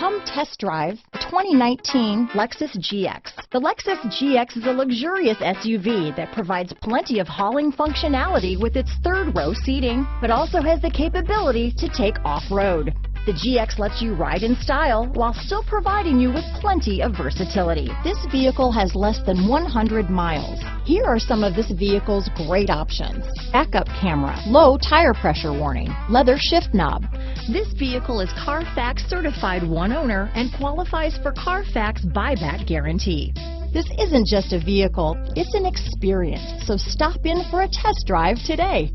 Come test drive the 2019 Lexus GX. The Lexus GX is a luxurious SUV that provides plenty of hauling functionality with its third-row seating, but also has the capability to take off-road. The GX lets you ride in style while still providing you with plenty of versatility. This vehicle has less than 100 miles. Here are some of this vehicle's great options: backup camera, low tire pressure warning, leather shift knob. This vehicle is Carfax certified one owner and qualifies for Carfax buyback guarantee. This isn't just a vehicle, it's an experience, so stop in for a test drive today.